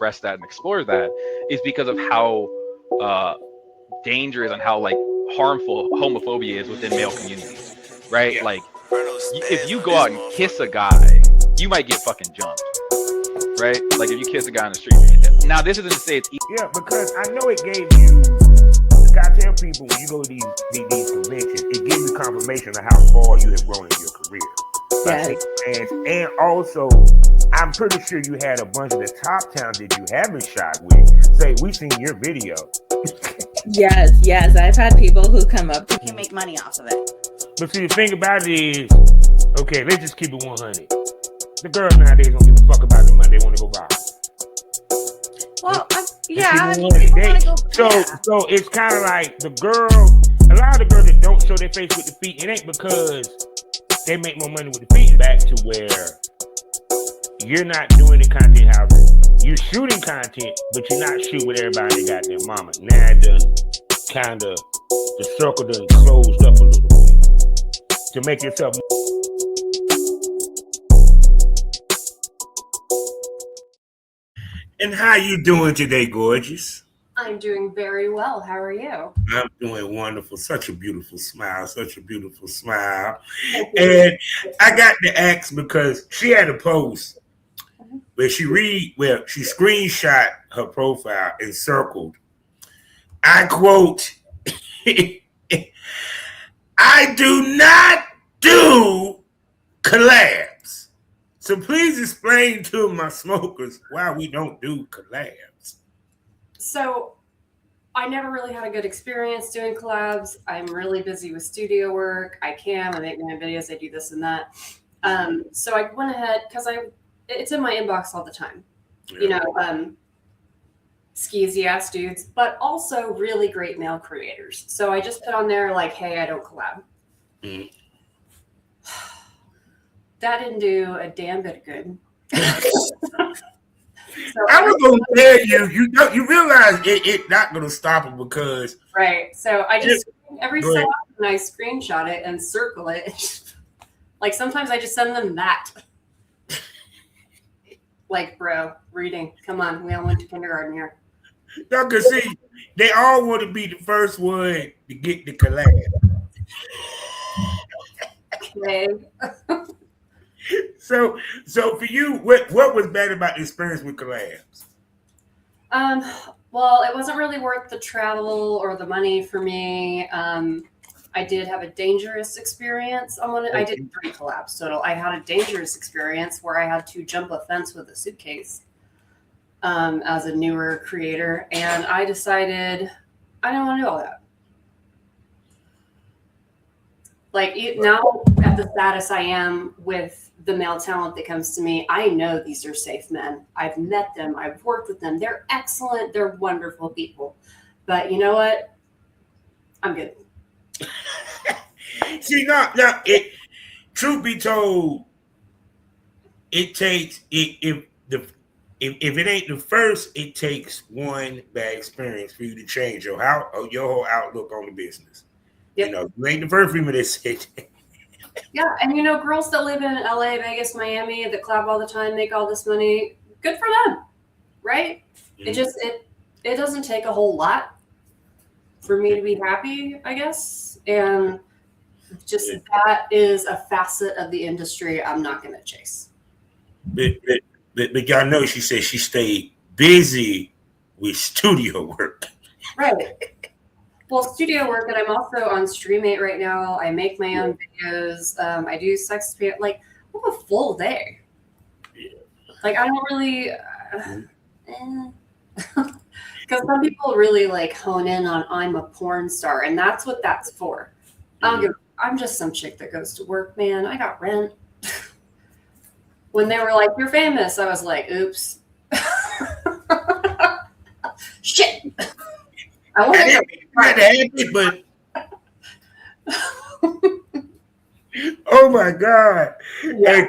express that and explore that is because of how dangerous and how like harmful homophobia is within male communities, right? Like, if you go out and kiss a guy, you might get fucking jumped, right? Like if you kiss a guy on the street. Now, this isn't to say it's yeah, because I know it gave you. I tell people when you go to these conventions, it gives you confirmation of how far you have grown in your career. Yes. And also, I'm pretty sure you had a bunch of the top talents that you haven't shot with say, "We seen your video." Yes. I've had people who come up. You can make money off of it. But see, the thing about it is, okay, let's just keep it 100. The girls nowadays don't give a fuck about the money; they want to go viral. Well, yeah, I mean, people want to go. So it's kind of like a lot of the girls that don't show their face with the feet, it ain't because they make more money with the feet. Back to where you're not doing the content house. You're shooting content, but you're not shooting with everybody that got their mama. Now the circle done closed up a little bit to make yourself. And how you doing today, gorgeous? I'm doing very well. How are you? I'm doing wonderful. Such a beautiful smile. And I got to ask because she had a post where she screenshot her profile and circled. I quote, I do not do collabs. So please explain to my smokers why we don't do collabs. So I never really had a good experience doing collabs. I'm really busy with studio work. I make my own videos, I do this and that. So I went ahead because it's in my inbox all the time. Yeah. You know, skeezy ass dudes, but also really great male creators. So I just put on there like, hey, I don't collab. Mm. That didn't do a damn bit of good. So I was gonna tell you realize it's not gonna stop it because right. So I just every so often I screenshot it and circle it. Like sometimes I just send them that. Like, bro, reading. Come on, we all went to kindergarten here. Y'all can see they all want to be the first one to get the collab. Okay. So for you, what was bad about the experience with collabs? Well, it wasn't really worth the travel or the money for me. I did have a dangerous experience on one. I did 3 collabs total. I had a dangerous experience where I had to jump a fence with a suitcase as a newer creator, and I decided I don't want to do all that. Like now, at the status I am with the male talent that comes to me, I know these are safe men. I've met them. I've worked with them. They're excellent. They're wonderful people. But you know what? I'm good. See, now, truth be told, it takes if it ain't the first, it takes one bad experience for you to change your whole outlook on the business. Yep. You know, you ain't the first female that said. Yeah, and you know, girls that live in LA, Vegas, Miami, that collab all the time, make all this money. Good for them, right? Mm-hmm. It doesn't take a whole lot for me to be happy, I guess. And just that is a facet of the industry I'm not going to chase. But y'all know she said she stayed busy with studio work. Right. Well, studio work, and I'm also on Stream8 right now. I make my own videos. I do sex, like, I have a full day. Yeah. Like, I don't really, because some people really like hone in on I'm a porn star, and that's what that's for. I'm just some chick that goes to work, man. I got rent. When they were like, "You're famous," I was like, "Oops, shit." I want to but oh my God. Yeah.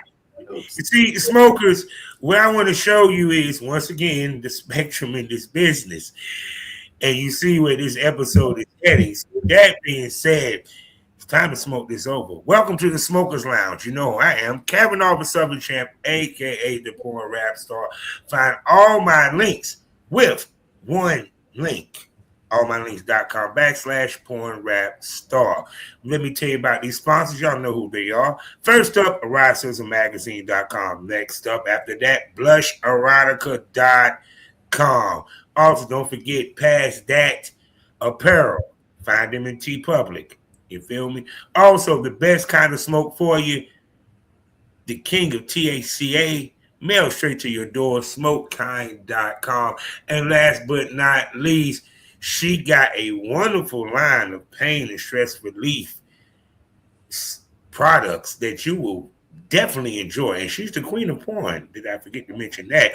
See, smokers, what I want to show you is, once again, the spectrum in this business. And you see where this episode is heading. So that being said, time to smoke this over. Welcome to the Smokers Lounge. You know who I am, Kevin Oliver Southern Champ, aka the Porn Rap Star. Find all my links with one link. allmylinks.com/porn rap star. Let me tell you about these sponsors. Y'all know who they are. First up, eroticismmagazine.com. Next up, after that, blusherotica.com. Also, don't forget, past that, apparel. Find them in TeePublic. You feel me? Also, the best kind of smoke for you, the king of THCA, mail straight to your door, smokekind.com. And last but not least, she got a wonderful line of pain and stress relief products that you will definitely enjoy. And she's the queen of porn. Did I forget to mention that?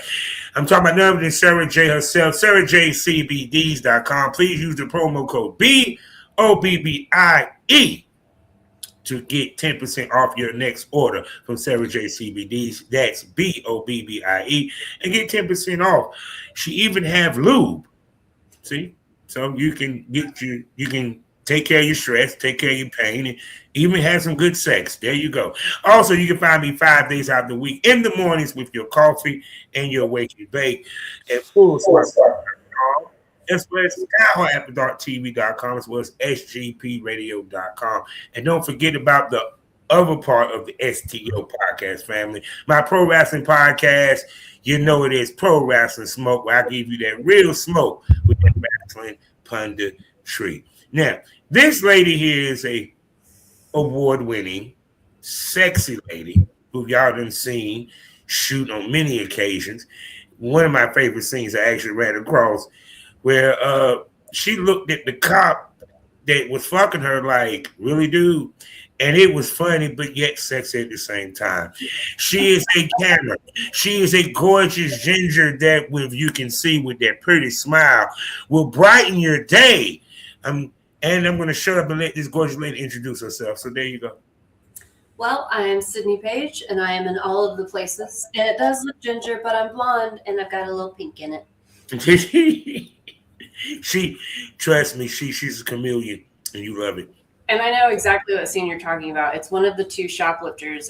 I'm talking about none other than Sarah J herself, sarahjcbds.com. Please use the promo code BOBBIE to get 10% off your next order from Sarah J CBDs. That's BOBBIE, and get 10% off. She even have lube. See? So you can take care of your stress, take care of your pain, and even have some good sex. There you go. Also, you can find me 5 days out of the week in the mornings with your coffee and your wake and bake at Full Swap, as well as SkyHawkAfterDarkTV.com, as well as SGPRadio.com. And don't forget about the other part of the STO podcast family, my pro wrestling podcast. You know it is Pro Wrestling Smoke, where I give you that real smoke with that wrestling punditry. Now, this lady here is a award-winning, sexy lady who y'all done seen shoot on many occasions. One of my favorite scenes I actually ran across where she looked at the cop that was fucking her like, really, dude? And it was funny, but yet sexy at the same time. She is a camera. She is a gorgeous ginger that, with you can see with that pretty smile, will brighten your day. And I'm going to shut up and let this gorgeous lady introduce herself. So there you go. Well, I am Sydney Paige, and I am in all of the places. And it does look ginger, but I'm blonde, and I've got a little pink in it. Trust me, she's a chameleon, and you love it. And I know exactly what scene you're talking about. It's one of the two shoplifters.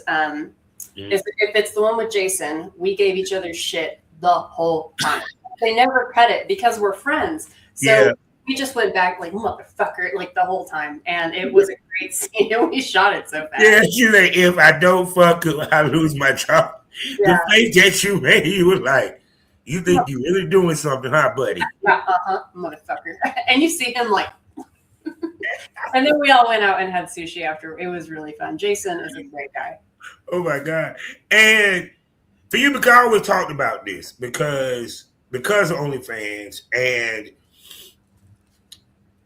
If it's the one with Jason, we gave each other shit the whole time. They never cut it because we're friends. So we just went back like, motherfucker, like the whole time. And it was a great scene. And we shot it so fast. Yeah, she's like, if I don't fuck, I lose my job. Yeah. The face that you made, you was like, you think you really doing something, huh, buddy? Yeah, motherfucker. And you see him like, and then we all went out and had sushi after. It was really fun. Jason is a great guy. Oh my God. And for you, because I always talked about this because of OnlyFans, and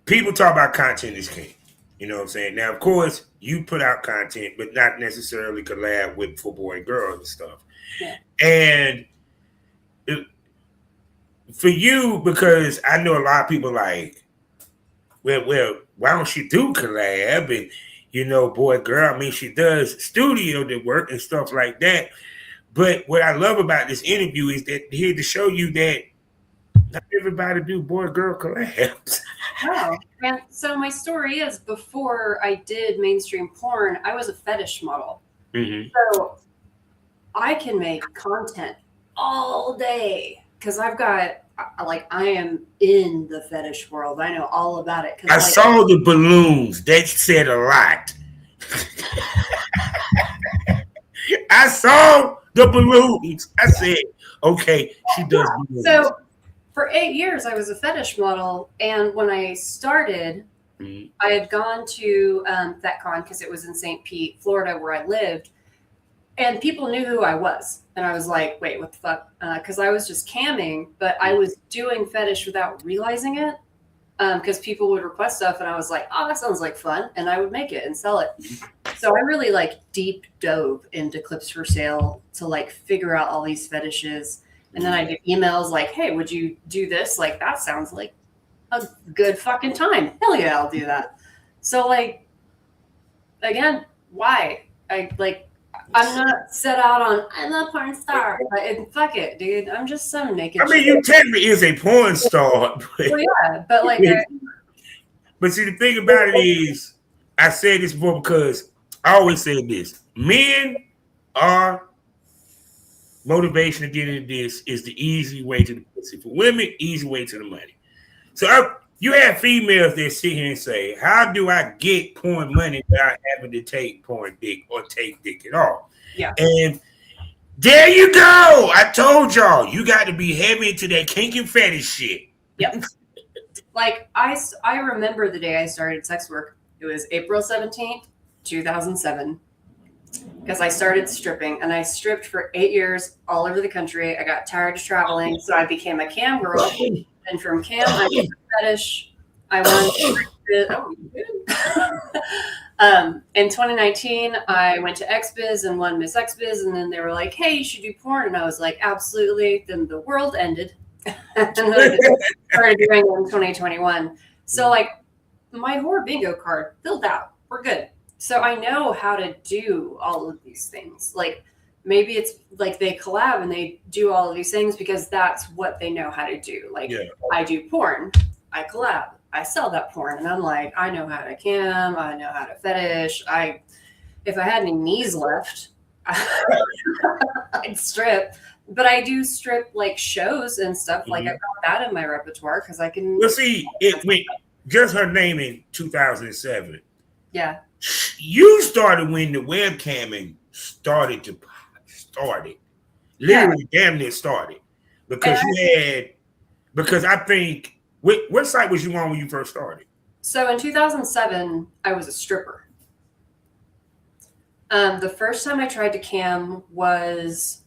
people talk about content is king. You know what I'm saying? Now, of course, you put out content, but not necessarily collab with for boy and girl and stuff. Yeah. And for you, because I know a lot of people like, well, why don't she do collab? And, you know, boy, girl, I mean, she does studio work and stuff like that. But what I love about this interview is that here to show you that not everybody do boy, girl collabs. Oh, and so my story is, before I did mainstream porn, I was a fetish model. Mm-hmm. So I can make content all day because I've got, like, I am in the fetish world. I know all about it. I saw the balloons. That said a lot. I saw the balloons. I said, okay, she does balloons. So for 8 years, I was a fetish model. And when I started, I had gone to ThetCon because it was in St. Pete, Florida, where I lived. And people knew who I was. And I was like, wait, what the fuck? Because I was just camming, but I was doing fetish without realizing it. Because people would request stuff and I was like, oh, that sounds like fun. And I would make it and sell it. So I really like deep dove into Clips for Sale to like figure out all these fetishes. And then I get emails like, hey, would you do this? Like, that sounds like a good fucking time. Hell yeah, I'll do that. So like, again, why? I'm not set out on, I'm a porn star. Fuck it, dude. I'm just some naked I mean, you technically is a porn star. Well, yeah, but like... But see, the thing about it is, I said this before because I always say this: men are motivation to get into this is the easy way to the pussy. For women, easy way to the money. So you have females that sit here and say, "How do I get porn money without having to take porn dick or take dick at all?" Yeah. And there you go. I told y'all, you got to be heavy into that kink and fetish shit. Yep. Like I remember the day I started sex work. It was April 17th, 2007. Because I started stripping, and I stripped for 8 years all over the country. I got tired of traveling, so I became a cam girl. And from cam, I went to fetish. I won. In 2019, I went to XBiz and won Miss XBiz, and then they were like, "Hey, you should do porn," and I was like, "Absolutely." Then the world ended, and then I started doing it in 2021. So, like, my whore bingo card filled out. We're good. So I know how to do all of these things. Like, maybe it's like they collab and they do all of these things because that's what they know how to do. Like, I do porn, I collab, I sell that porn, and I'm like, I know how to cam, I know how to fetish. If I had any knees left, I'd strip. But I do strip like shows and stuff. Mm-hmm. Like, I've got that in my repertoire because I can. Well, see, just her name in 2007. Yeah. You started when the webcamming started. Literally, damn near started. Because because I think, what site was you on when you first started? So in 2007, I was a stripper. The first time I tried to cam was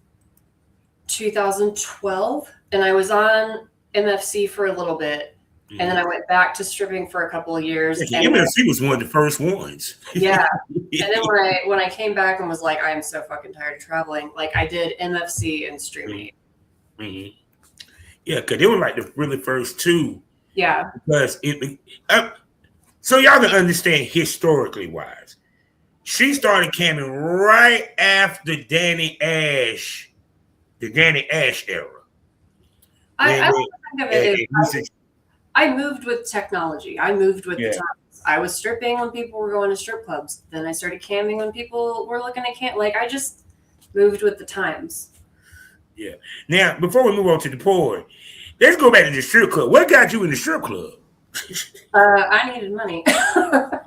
2012, and I was on MFC for a little bit. And then I went back to stripping for a couple of years. Yeah, MFC was one of the first ones. Yeah. And then when I came back and was like, I am so fucking tired of traveling, like, I did MFC and streaming. Mm-hmm. Yeah, because they were like the really first two. Yeah. Because so y'all can understand historically wise. She started camming right after the Danny Ash era. I think of it as I moved with technology. I moved with the times. I was stripping when people were going to strip clubs. Then I started camming when people were looking at cam. Like, I just moved with the times. Yeah. Now, before we move on to the porn, let's go back to the strip club. What got you in the strip club? I needed money. I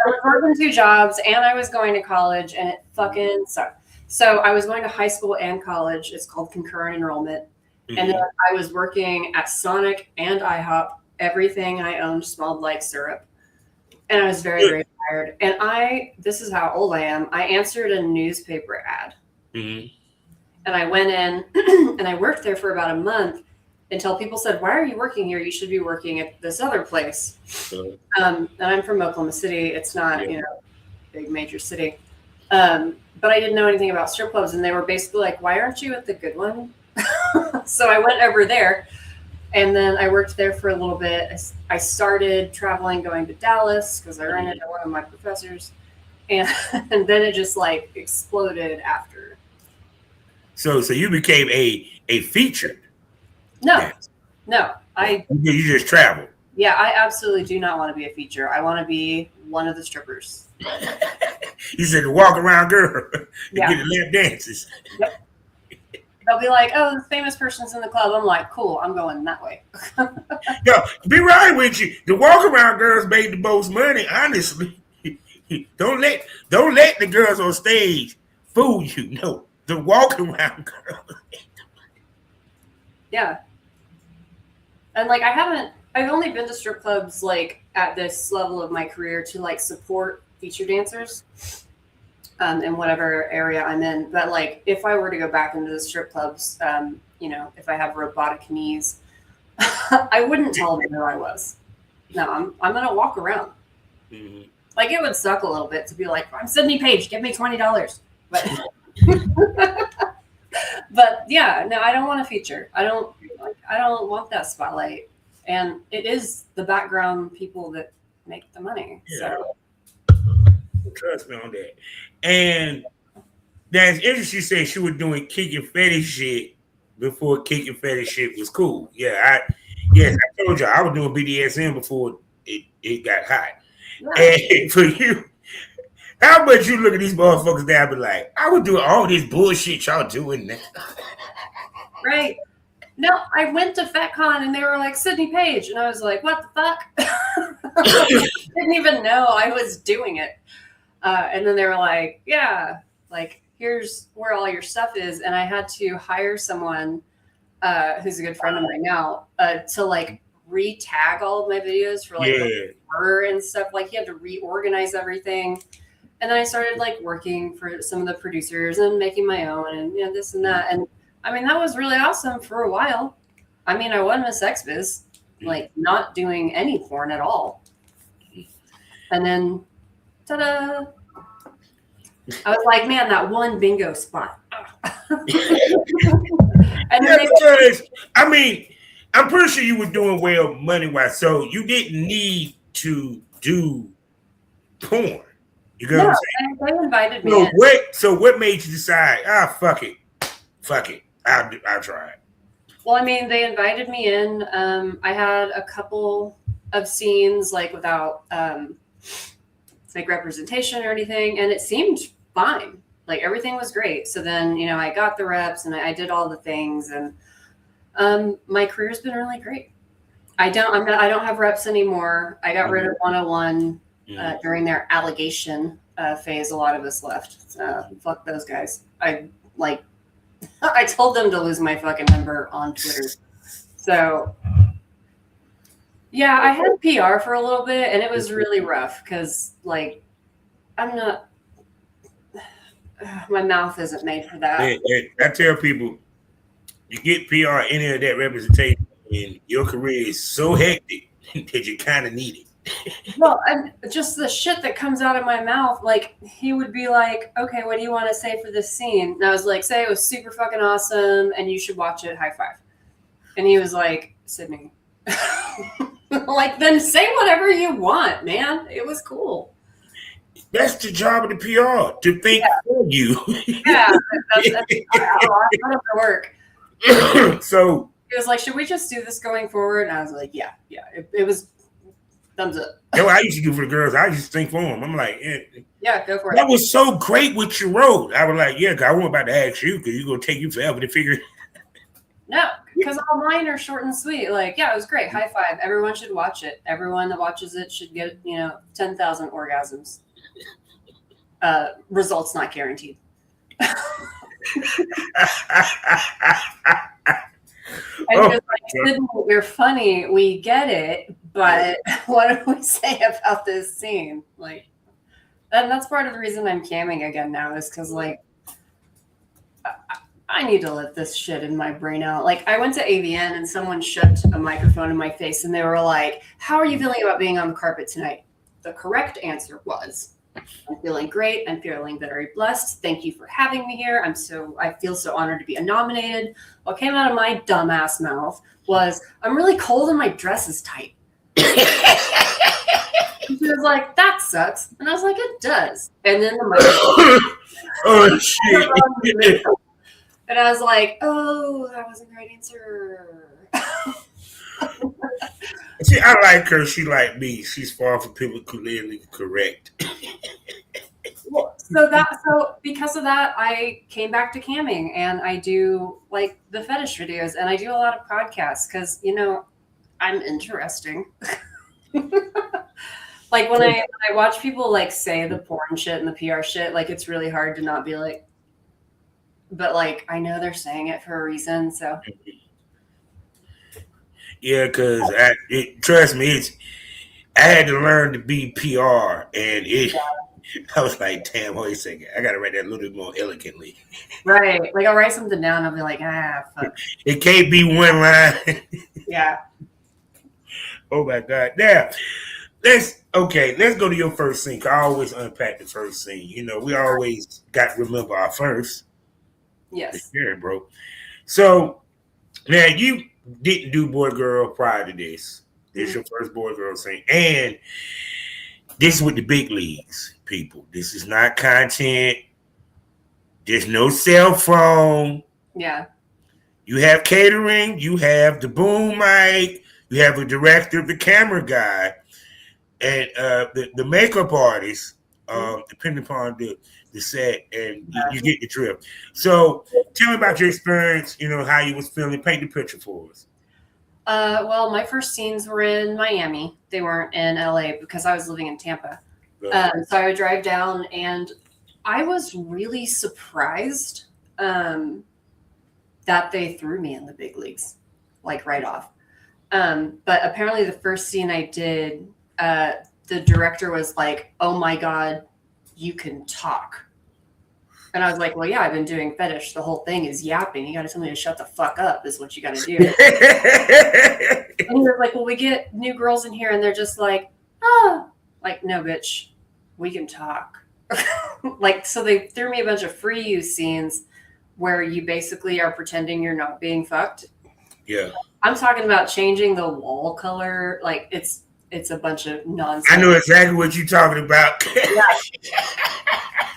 was working 2 jobs, and I was going to college, and it fucking sucked. So I was going to high school and college. It's called concurrent enrollment. Mm-hmm. And then I was working at Sonic and IHOP. Everything I owned smelled like syrup. And I was very, very tired. And this is how old I am. I answered a newspaper ad. Mm-hmm. And I went in and I worked there for about a month until people said, "Why are you working here? You should be working at this other place." And I'm from Oklahoma City. It's not, a big major city. But I didn't know anything about strip clubs. And they were basically like, "Why aren't you at the good one?" So I went over there. And then I worked there for a little bit. I started traveling, going to Dallas because I ran into one of my professors. And then it just like exploded after. So you became a featured? No. You just traveled? Yeah, I absolutely do not want to be a feature. I want to be one of the strippers. You said the walk around girl and get the lap dances. Yep. They'll be like, "Oh, the famous person's in the club." I'm like, "Cool, I'm going that way." Yo, be right with you. The walk around girls made the most money, honestly. Don't let the girls on stage fool you. No, the walk around girls. Yeah. And like I've only been to strip clubs like at this level of my career to like support feature dancers. In whatever area I'm in. But like, if I were to go back into the strip clubs, if I have robotic knees, I wouldn't tell them who I was. No, I'm going to walk around. Mm-hmm. Like, it would suck a little bit to be like, "I'm Sydney Paige, give me $20. But, but yeah, no, I don't want a feature. I don't want that spotlight. And it is the background people that make the money. Yeah. So. Trust me on that. And that's interesting. She said she was doing kink and fetish shit before kink and fetish shit was cool. Yeah, I told you I was doing BDSM before it got hot. And for you, how much you look at these motherfuckers now and be like, I would do all this bullshit y'all doing now. Right. No, I went to FetCon and they were like, Sydney Paige. And I was like, what the fuck? I didn't even know I was doing it. And then they were like, yeah, like, here's where all your stuff is. And I had to hire someone who's a good friend of mine now to like re-tag all of my videos for like her and stuff. Like, he had to reorganize everything. And then I started like working for some of the producers and making my own and this and that. And I mean, that was really awesome for a while. I mean, I wasn't a sex biz, like not doing any porn at all. And then, ta-da! I was like, man, that one bingo spot. And then because, I mean, I'm pretty sure you were doing well money-wise, so you didn't need to do porn. You know what I'm saying? They invited me in. So what made you decide, fuck it. I'll try it. Well, I mean, they invited me in. I had a couple of scenes like without like representation or anything, and it seemed fine. Like everything was great. So then, I got the reps and I did all the things, and my career's been really great. I don't have reps anymore. I got rid of 101 during their allegation phase. A lot of us left. Fuck those guys. I told them to lose my fucking number on Twitter. So, yeah, I had PR for a little bit, and it was really rough because, like, I'm not. My mouth isn't made for that. I tell people, you get PR, any of that representation, and your career is so hectic that you kind of need it. Well, and just the shit that comes out of my mouth, like he would be like, okay, what do you want to say for this scene? And I was like, say it was super fucking awesome and you should watch it, high five. And he was like, Sydney. Like, then say whatever you want, man. It was cool. That's the job of the PR, to think for you. Yeah, that's I love the work. So it was like, should we just do this going forward? And I was like, yeah. It was thumbs up. That's what I used to do for the girls. I used to think for them. I'm like, yeah, go for it. That was so great what you wrote. I was like, yeah, cause I wasn't about to ask you because you're going to take you forever to figure it out. No, because all mine are short and sweet. Like, yeah, it was great. High five. Everyone should watch it. Everyone that watches it should get, 10,000 orgasms. Results not guaranteed. And just like, Sydney, you're funny. We get it. But what do we say about this scene? Like, and that's part of the reason I'm camming again now is because, like, I need to let this shit in my brain out. Like, I went to AVN and someone shoved a microphone in my face and they were like, how are you feeling about being on the carpet tonight? The correct answer was, I'm feeling great. I'm feeling very blessed. Thank you for having me here. I feel so honored to be nominated. What came out of my dumbass mouth was, I'm really cold and my dress is tight. She was like, that sucks. And I was like, it does. And then the microphone. Oh, shit. And I was like, oh, that wasn't the right answer. See, I like her. She like me. She's far from politically correct. So because of that, I came back to camming and I do like the fetish videos and I do a lot of podcasts because, I'm interesting. Like when I watch people like say the porn shit and the PR shit, like it's really hard to not be like, but like I know they're saying it for a reason. So yeah, because trust me, I had to learn to be PR, and I was like, damn, wait a second, I gotta write that a little bit more elegantly. Right, like I'll write something down. I'll be like, fuck. It can't be one line. Yeah. Oh my God. Now, let's go to your first scene. I always unpack the first scene. We always got to remember our first. Yes. Yeah, bro. So now you didn't do boy girl prior to this. This is your first boy girl scene. And this is with the big leagues, people. This is not content. There's no cell phone. Yeah. You have catering. You have the boom mic. You have a director, the camera guy. And the makeup artist, depending upon the set, and you get the drift. So tell me about your experience, how you was feeling. Paint the picture for us. Well, my first scenes were in Miami. They weren't in LA because I was living in Tampa. So I would drive down, and I was really surprised that they threw me in the big leagues, like right off. But apparently the first scene I did, the director was like, "Oh my God, you can talk." And I was like, "Well, yeah, I've been doing fetish. The whole thing is yapping. You got to tell me to shut the fuck up is what you got to do." And he was like, "Well, we get new girls in here and they're just like, oh, like, no, bitch, we can talk." Like, so they threw me a bunch of free use scenes where you basically are pretending you're not being fucked. Yeah. I'm talking about changing the wall color. Like, it's a bunch of nonsense. I know exactly what you're talking about.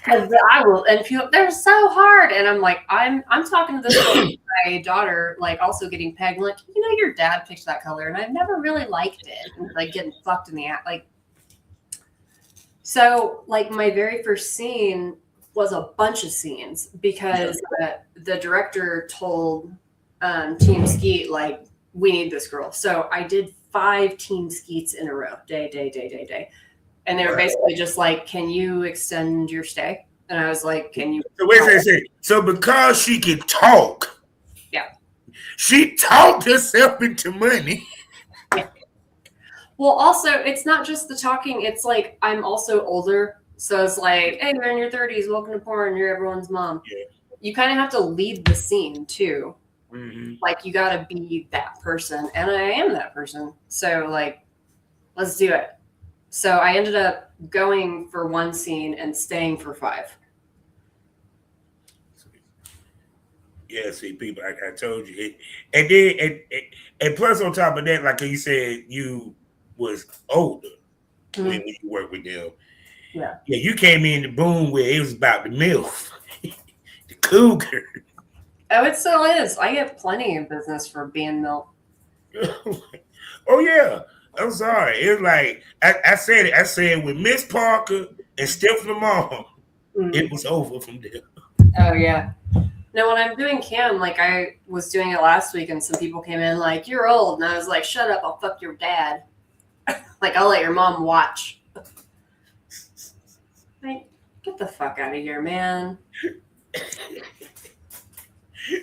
Because I will, and people, they're so hard. And I'm like, I'm talking to this girl, my daughter, like also getting pegged. Like, your dad picked that color, and I've never really liked it. And, like, getting fucked in the ass, like. So, like, my very first scene was a bunch of scenes because the director told Team Skeet, like, we need this girl. So I did 5 Team Skeets in a row, day. And they were basically just like, can you extend your stay? And I was like, can you? So wait a second. So because she can talk, she talked herself into money. Well, also, it's not just the talking. It's like, I'm also older. So it's like, hey, you're in your 30s. Welcome to porn. You're everyone's mom. Yeah. You kind of have to lead the scene, too. Mm-hmm. Like, you got to be that person. And I am that person. So, like, let's do it. So I ended up going for 1 scene and staying for 5. Yeah, see, people, I told you. And then, and plus on top of that, like you said, you was older when you worked with them. Yeah, you came in the boom where it was about the MILF, the cougar. Oh, it still is. I get plenty of business for being MILF. Oh yeah, I'm sorry. It's like I said it. I said with Miss Parker and Steph Lamar, it was over from there. Oh yeah. No, when I'm doing cam, like I was doing it last week, and some people came in like, "You're old," and I was like, "Shut up! I'll fuck your dad." Like, I'll let your mom watch. Like, get the fuck out of here, man.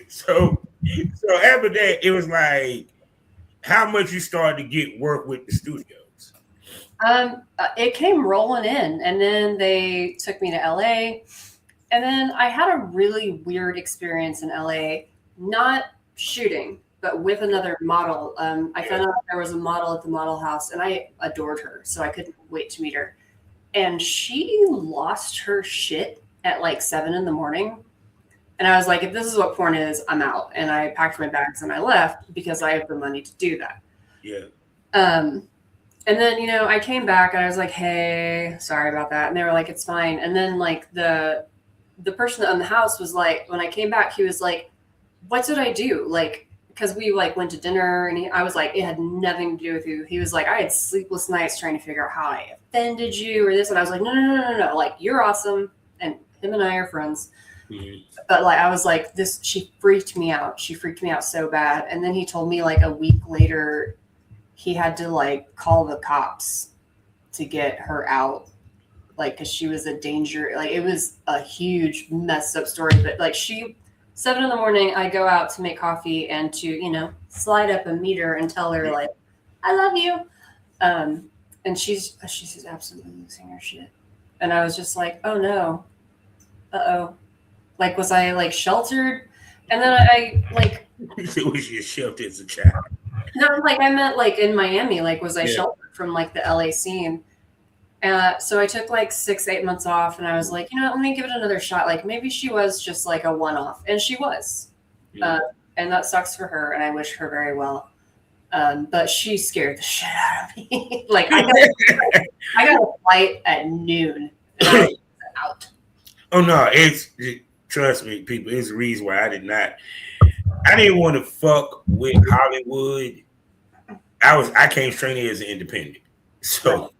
So after that, it was like, how much you started to get work with the studios? It came rolling in, and then they took me to LA, and then I had a really weird experience in LA, not shooting, but with another model. I found out there was a model at the model house, and I adored her, so I couldn't wait to meet her. And she lost her shit at like 7 a.m. And I was like, if this is what porn is, I'm out. And I packed my bags and I left because I have the money to do that. Yeah. And then, I came back and I was like, hey, sorry about that. And they were like, it's fine. And then like the person that owned the house was like, when I came back, he was like, what did I do? Like, because we like went to dinner, and I was like, it had nothing to do with you. He was like, I had sleepless nights trying to figure out how I offended you or this. And I was like, no. Like, you're awesome. And him and I are friends. Mm-hmm. But like, I was like, she freaked me out. She freaked me out so bad. And then he told me like a week later, he had to like call the cops to get her out. Like, cause she was a danger. Like, it was a huge messed up story, but like 7 a.m, I go out to make coffee and to, slide up and meet her and tell her like, I love you. And she's absolutely losing her shit. And I was just like, oh no. Uh-oh. Like, was I like sheltered? And then I like. Was you sheltered as a child? No, like I meant like in Miami, like was I sheltered from like the LA scene? So I took like 6-8 months off, and I was like, let me give it another shot. Like maybe she was just like a one-off, and she was. And that sucks for her, and I wish her very well. But she scared the shit out of me. Like I got a flight at noon, and I was out. Oh no, trust me, people, it's the reason why I didn't want to fuck with Hollywood. I came straight in as an independent. So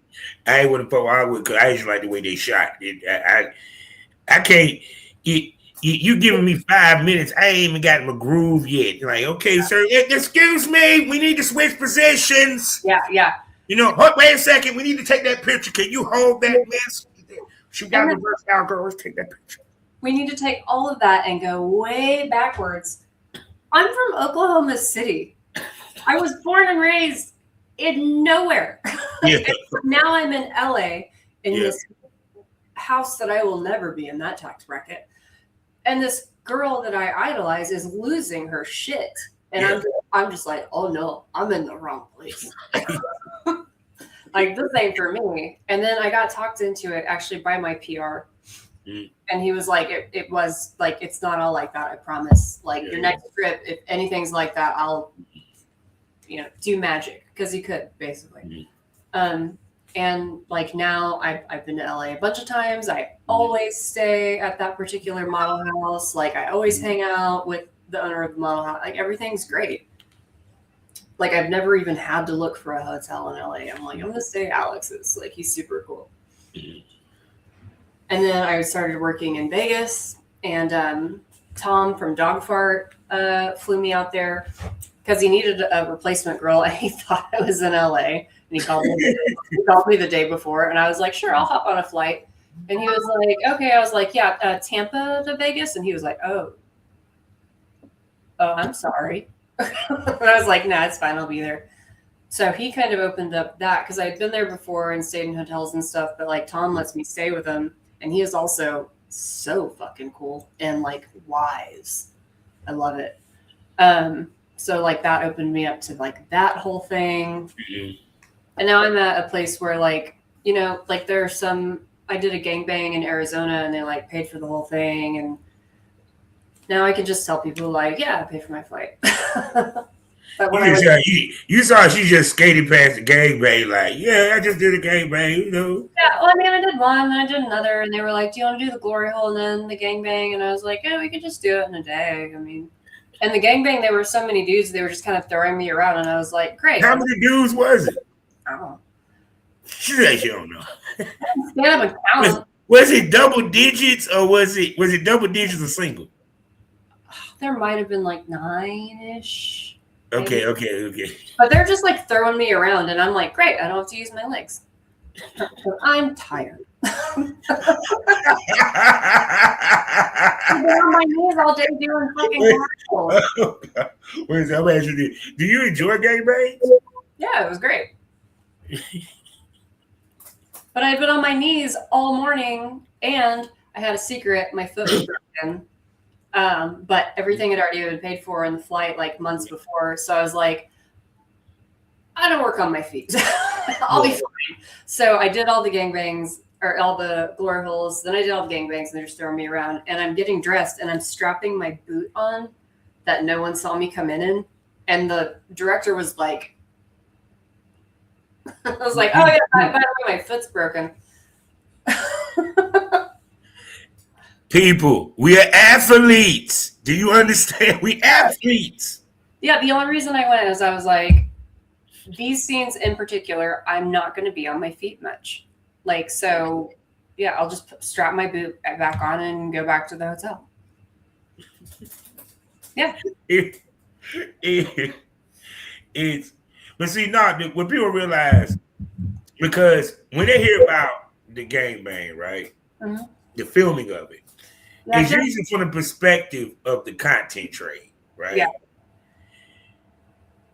I ain't want to fuck. I would, cause I just like the way they shot. I can't. You giving me 5 minutes? I ain't even got my groove yet. Like, okay, sir, excuse me, we need to switch positions. Yeah. You know, wait a second, we need to take that picture. Can you hold that mess? She got reverse out, girl. Let's take that picture. We need to take all of that and go way backwards. I'm from Oklahoma City. I was born and raised in nowhere. Yeah. Now I'm in LA in this house that I will never be in that tax bracket. And this girl that I idolize is losing her shit. And I'm just like, oh no, I'm in the wrong place. Like, this ain't for me. And then I got talked into it actually by my PR. And he was like, it was like, it's not all like that, I promise. Like, your next trip, if anything's like that, I'll, do magic. Because he could, basically. And like now I've been to LA a bunch of times. I always stay at that particular model house. Like, I always hang out with the owner of the model house. Like, everything's great. Like, I've never even had to look for a hotel in LA. I'm like, I'm gonna stay at Alex's. Like, he's super cool. And then I started working in Vegas, and Tom from Dog Fart flew me out there because he needed a replacement girl, and he thought I was in LA. And he called me the day before, and I was like, sure, I'll hop on a flight. And he was like, okay. I was like, yeah, Tampa to Vegas. And he was like, oh, I'm sorry. And I was like, nah, it's fine. I'll be there. So he kind of opened up that because I had been there before and stayed in hotels and stuff. But like, Tom lets me stay with him. And he is also so fucking cool and like wise. I love it. So like that opened me up to like that whole thing. And now I'm at a place where like, like there are some, I did a gangbang in Arizona and they like paid for the whole thing. And now I can just tell people like, yeah, I paid for my flight. But when you saw she just skated past the gangbang like, yeah, I just did a gangbang, Yeah, well, I mean, I did one and I did another. And they were like, do you want to do the glory hole and then the gangbang? And I was like, yeah, we could just do it in a day. I mean, and the gangbang, there were so many dudes, they were just kind of throwing me around. And I was like, great. How many dudes was it? Oh. She said she don't know. Stand up and count. Was it double digits or was it double digits or single? There might have been like 9-ish. Okay. But they're just like throwing me around, and I'm like, great, I don't have to use my legs. I'm tired. I've been on my knees all day doing fucking tackles. Wait, I'm asking you, do you enjoy gangbangs? Yeah, it was great. But I've been on my knees all morning, and I had a secret. My foot was broken. But everything had already been paid for in the flight like months before. So I was like, I don't work on my feet. I'll be fine. So I did all the gangbangs or all the glory holes. Then I did all the gangbangs and they're just throwing me around. And I'm getting dressed and I'm strapping my boot on that no one saw me come in. And the director was like, I was like, oh yeah, by the way, my foot's broken. People, we are athletes. Do you understand? We athletes. Yeah, the only reason I went is I was like, these scenes in particular, I'm not going to be on my feet much. Like, so, yeah, I'll just strap my boot back on and go back to the hotel. Yeah. But see, what people realize, because when they hear about the gangbang, right, the filming of it, it's usually from the perspective of the content trade, right? Yeah.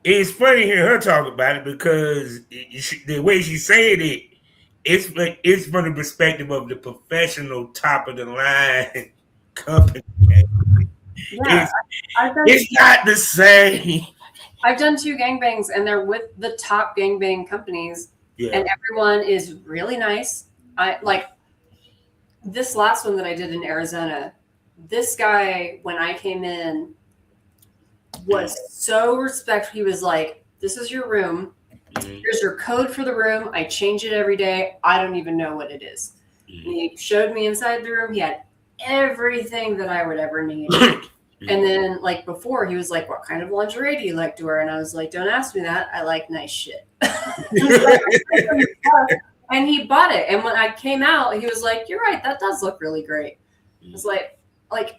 It's funny hearing her talk about it because the way she's saying it, it's from the perspective of the professional, top of the line company. Yeah, it's not the same. I've done 2 gangbangs, and they're with the top gangbang companies, and everyone is really nice. I like this last one that I did in Arizona. This guy, when I came in, was so respectful. He was like, "This is your room. Here's your code for the room. I change it every day. I don't even know what it is." He showed me inside the room. He had everything that I would ever need. And then, like, before, he was like, what kind of lingerie do you like to wear? And I was like, don't ask me that. I like nice shit. I And he bought it. And when I came out, he was like, "You're right. That does look really great." It was like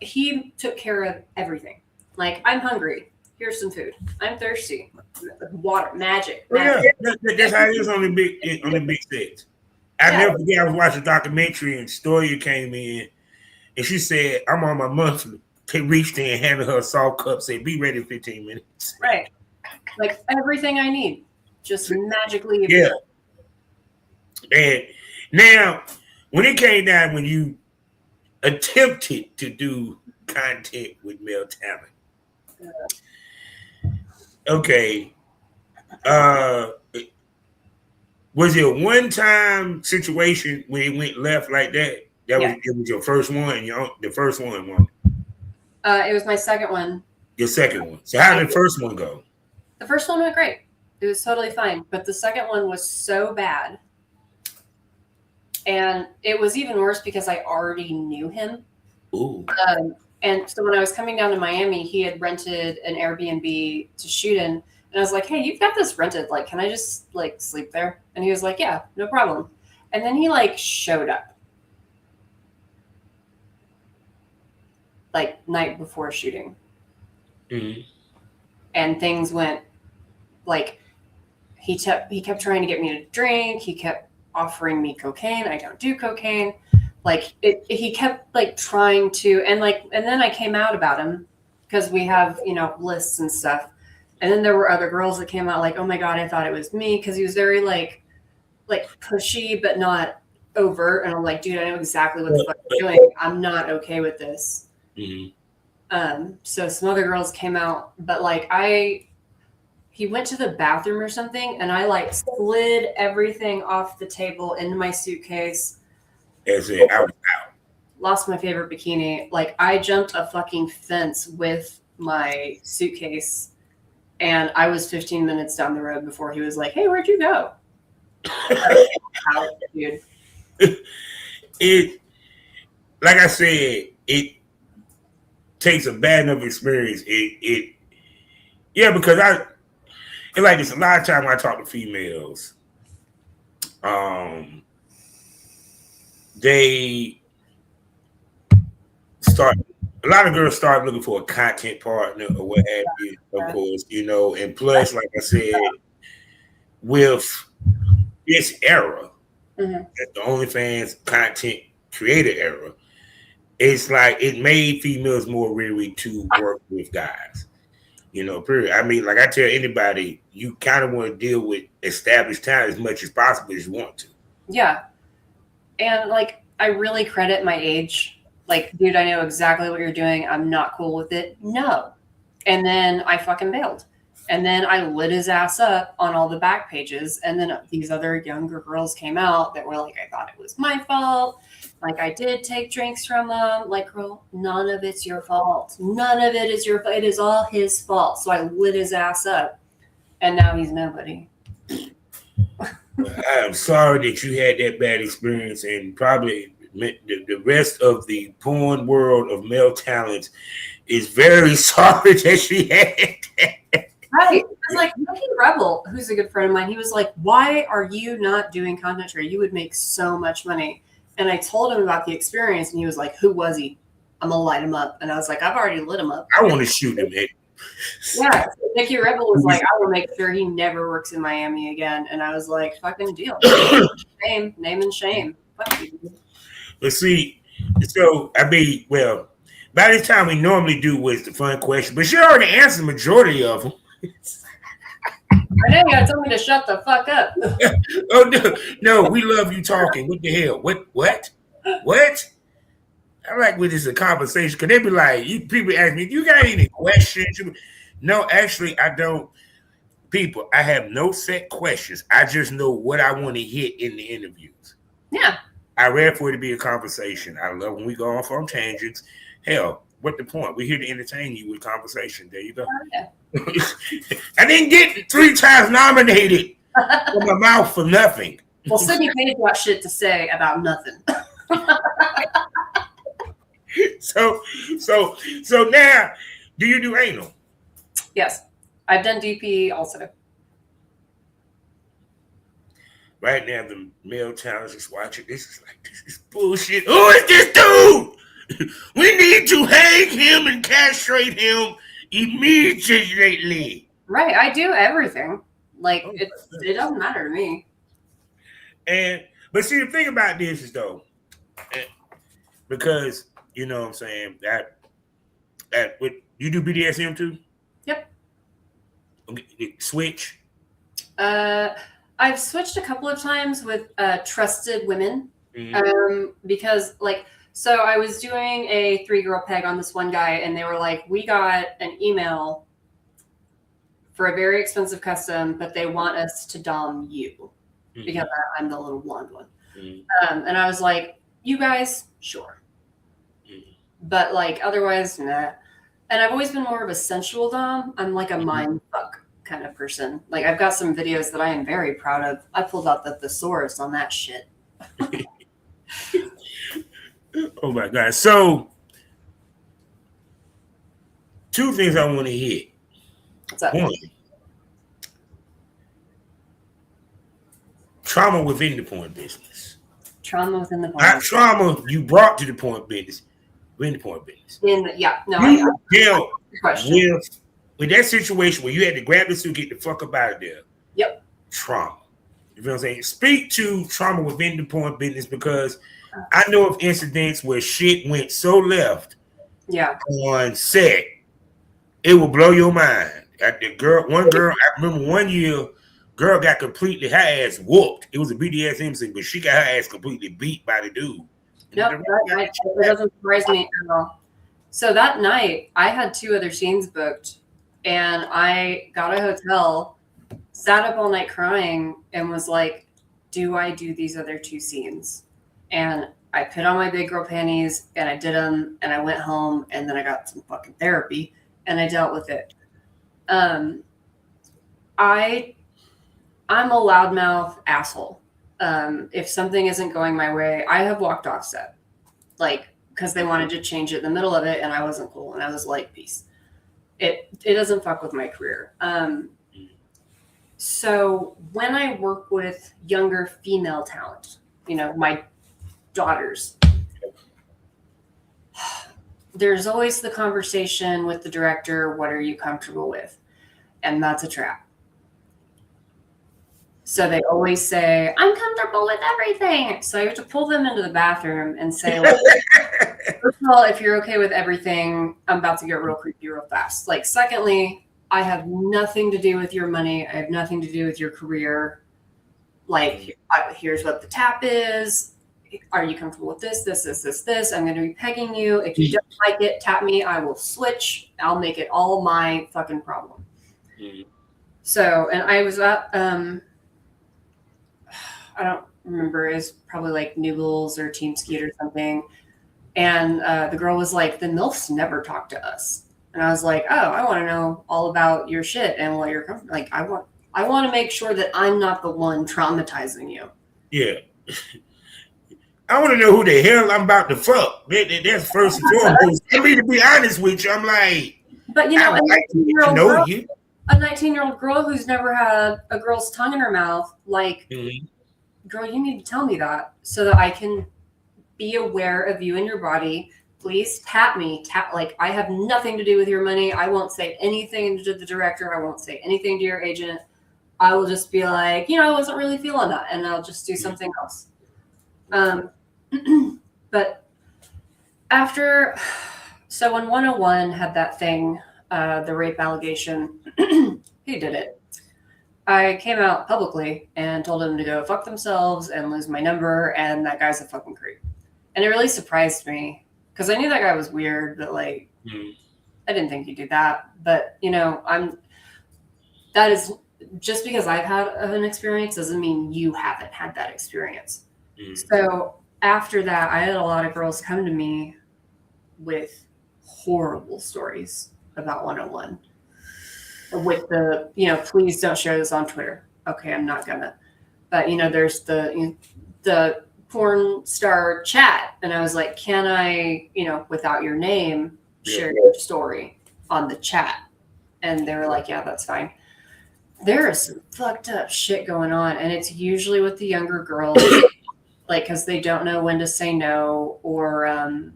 he took care of everything. Like, I'm hungry. Here's some food. I'm thirsty. Water, magic. Yeah, that's how it is on the big sets. I never forget. I was watching a documentary and Storia came in, and she said, "I'm on my monthly." They reached in and handed her a salt cup. Said, "Be ready in 15 minutes." Right. Like everything I need, just magically. Yeah. And now, when it came down, when you attempted to do content with male talent, okay, was it a one-time situation when it went left like that? It was your first one, the first one. It was my second one. Your second one. So how did the first one go? The first one went great. It was totally fine, but the second one was so bad. And it was even worse because I already knew him. Ooh. And so when I was coming down to Miami, he had rented an Airbnb to shoot in. And I was like, "Hey, you've got this rented. Like, can I just sleep there?" And he was like, "Yeah, no problem." And then he showed up night before shooting. Mm-hmm. And things went he kept trying to get me to drink. He kept offering me cocaine. I don't do cocaine. He kept trying to, and then I came out about him because we have, lists and stuff. And then there were other girls that came out "Oh my God, I thought it was me." Cause he was very pushy, but not overt. And I'm like, "Dude, I know exactly what the fuck you're doing. I'm not okay with this." Mm-hmm. So some other girls came out, but he went to the bathroom or something, and I slid everything off the table into my suitcase. As it out. Lost my favorite bikini. I jumped a fucking fence with my suitcase, and I was 15 minutes down the road before he was like, "Hey, where'd you go?" Dude. It, like I said, it takes a bad enough experience. Because it's a lot of time I talk to females. They start. A lot of girls start looking for a content partner or what have you. Of course, and plus, like I said, with this era, the OnlyFans content creator era, it's it made females more ready to work with guys. Period. I mean, I tell anybody, you kind of want to deal with established talent as much as possible as you want to. Yeah. And I really credit my age. Dude, I know exactly what you're doing. I'm not cool with it. No. And then I fucking bailed. And then I lit his ass up on all the back pages. And then these other younger girls came out that were "I thought it was my fault. I did take drinks from him." Girl, none of it's your fault. None of it is your fault. It is all his fault. So I lit his ass up. And now he's nobody. I am sorry that you had that bad experience, and probably the rest of the porn world of male talents is very sorry that she had that. Right. It's Lucky Rebel, who's a good friend of mine, he was like, "Why are you not doing content creator? You would make so much money." And I told him about the experience, and he was like, "Who was he? I'm gonna light him up." And I was like, "I've already lit him up." I want to shoot him. Yeah. Lucky Rebel was like, "I will make sure he never works in Miami again." And I was like, "Fucking deal. Name and shame." Fuck you. But see, so by this time we normally do was the fun question, but she already answered the majority of them. I know you gotta tell me to shut the fuck up. Oh no, we love you talking. What the hell? What? I like when it's a conversation, because they be like, people ask me, "You got any questions?" No, actually, I don't. People, I have no set questions. I just know what I want to hit in the interviews. Yeah. I read for it to be a conversation. I love when we go off on tangents. Hell, what the point? We're here to entertain you with conversation. There you go. Oh, yeah. I didn't get 3 times nominated from my mouth for nothing. Well, Sydney Paige got shit to say about nothing. So now, do you do anal? Yes. I've done DP also. right now the male talents is watching. This is like, this is bullshit. Who is this dude? We need to hang him and castrate him immediately. Right, I do everything. Like it doesn't matter to me. But see, the thing about this is though, because you know what I'm saying, that what you do BDSM too? Yep. Okay, switch. I've switched a couple of times with trusted women. Because like, so I was doing a 3-girl peg on this one guy, and they were like, we got an email for a very expensive custom, but they want us to dom you because I'm the little blonde one. And I was like, you guys, sure. But like, otherwise, nah. And I've always been more of a sensual dom. I'm like a mind fuck kind of person. Like, I've got some videos that I am very proud of. I pulled out the thesaurus on that shit. Oh my God. So, 2 things I want to hit. What's up? 1, trauma within the porn business. Trauma within the porn. Not trauma you brought to the porn business, within the porn business. You dealt with that situation where you had to grab the suit, get the fuck up out of there. Yep. Trauma. You feel what I'm saying? Speak to trauma within the porn business, because I know of incidents where shit went so left on set, it will blow your mind. One girl, I remember one year, girl got completely, her ass whooped. It was a BDSM thing, but she got her ass completely beat by the dude. Nope, it doesn't surprise me at all. So that night, I had 2 other scenes booked, and I got a hotel, sat up all night crying, and was like, do I do these other 2 scenes? And I put on my big girl panties, and I did them, and I went home, and then I got some fucking therapy, and I dealt with it. I'm a loudmouth asshole. If something isn't going my way, I have walked off set, like, because they wanted to change it in the middle of it, and I wasn't cool, and I was like, peace. It doesn't fuck with my career. So when I work with younger female talent, you know, my daughters, there's always the conversation with the director, what are you comfortable with? And that's a trap. So they always say, I'm comfortable with everything. So I have to pull them into the bathroom and say, like, first of all, if you're okay with everything, I'm about to get real creepy real fast. Like, secondly, I have nothing to do with your money. I have nothing to do with your career. Like, here's what the tap is. Are you comfortable with this? I'm going to be pegging you. If you don't like it, tap me. I will switch. I'll make it all my fucking problem. So, and I was at, I don't remember, it was probably like Newell's or Team Skeet or something. And the girl was like, the MILFs never talk to us. And I was like, oh, I want to know all about your shit and what you're comfortable. Like, I want to make sure that I'm not the one traumatizing you. Yeah. I want to know who the hell I'm about to fuck. That's first and foremost. I mean, to be honest with you, I'm like, but you know, a 19-year-old girl who's never had a girl's tongue in her mouth, like, girl, you need to tell me that so that I can be aware of you and your body. Please tap me. Like, I have nothing to do with your money. I won't say anything to the director. I won't say anything to your agent. I will just be like, you know, I wasn't really feeling that, and I'll just do something else. But after, so when 101 had that thing, the rape allegation, he did it. I came out publicly and told them to go fuck themselves and lose my number, and that guy's a fucking creep. And it really surprised me because I knew that guy was weird, but like, I didn't think he'd do that. But you know, that is just because I've had an experience doesn't mean you haven't had that experience. So after that, I had a lot of girls come to me with horrible stories about 101. With the, you know, please don't share this on Twitter. Okay, I'm not gonna. But you know, there's the porn star chat, and I was like, can I, you know, without your name, share your story on the chat? And they were like, yeah, that's fine. there is some fucked up shit going on, and it's usually with the younger girls, like because they don't know when to say no, or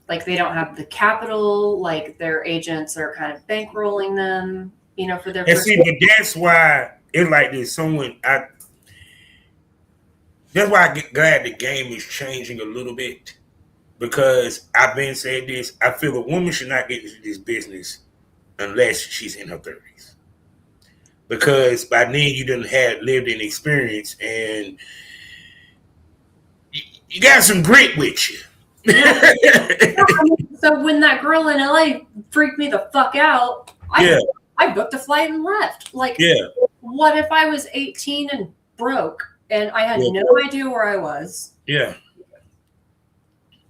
like they don't have the capital, like their agents are kind of bankrolling them, you know, for their. And see, but that's why it's like this. That's why I get glad the game is changing a little bit, because I've been saying this. I feel a woman should not get into this business unless she's in her 30s, because by then you done had lived in experience and you got some grit with you. So when that girl in LA freaked me the fuck out, I booked a flight and left. Like, what if I was 18 and broke and I had no idea where I was? Yeah.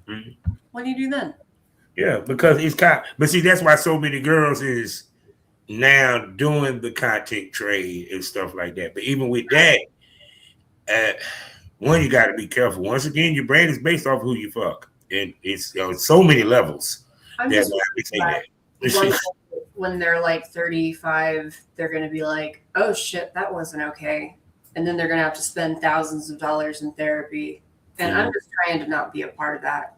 Mm-hmm. What do you do then? Yeah, because it's but see, that's why so many girls is now doing the content trade and stuff like that. But even with that, one, you got to be careful. Once again, your brand is based off who you fuck, and it's so many levels. I'm just when they're like 35, they're going to be like, "Oh shit, that wasn't okay," and then they're going to have to spend thousands of dollars in therapy. And I'm just trying to not be a part of that.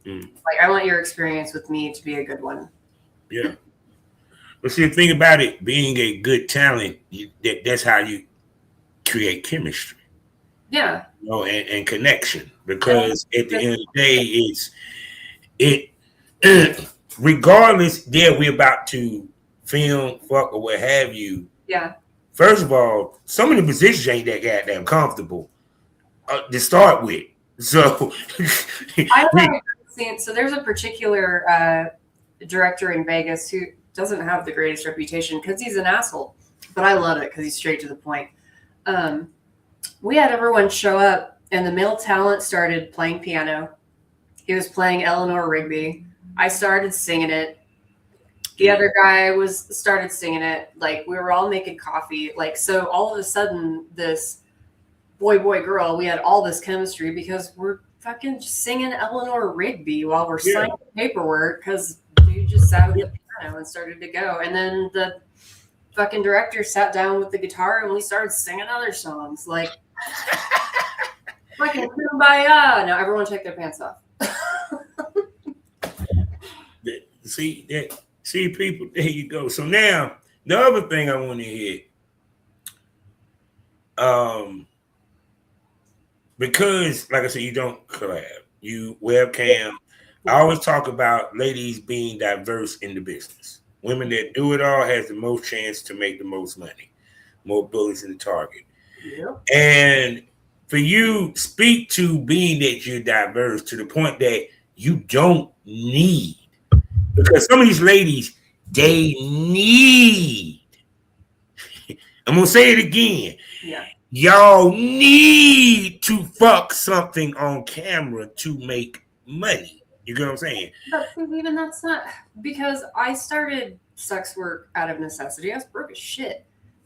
Like, I want your experience with me to be a good one. Yeah. But see, the thing about it, being a good talent, that's how you create chemistry. Yeah. You know, and connection. Because at the end of the day, regardless, we're about to film, fuck, or what have you. Yeah. First of all, some of the positions ain't that goddamn comfortable to start with. So so there's a particular director in Vegas who doesn't have the greatest reputation because he's an asshole, but I love it because he's straight to the point. We had everyone show up, and the male talent started playing piano. He was playing Eleanor Rigby. I started singing it. The other guy started singing it. Like, we were all making coffee. Like, so all of a sudden, this boy, girl, we had all this chemistry because we're fucking just singing Eleanor Rigby while we're signing paperwork, because dude just sat at the piano and started to go. And then the fucking director sat down with the guitar and we started singing other songs. Like, fucking kumbaya. Now everyone take their pants off. See, people, there you go. So now, the other thing I want to hit, because, like I said, you don't collab, you webcam. I always talk about ladies being diverse in the business. Women that do it all has the most chance to make the most money, more bullets in the target. Yep. And for you, speak to being that you're diverse to the point that you don't need, because some of these ladies, they need. I'm gonna say it again. Yeah. Y'all need to fuck something on camera to make money. You get what I'm saying? But even that's not, because I started sex work out of necessity. I was broke as shit.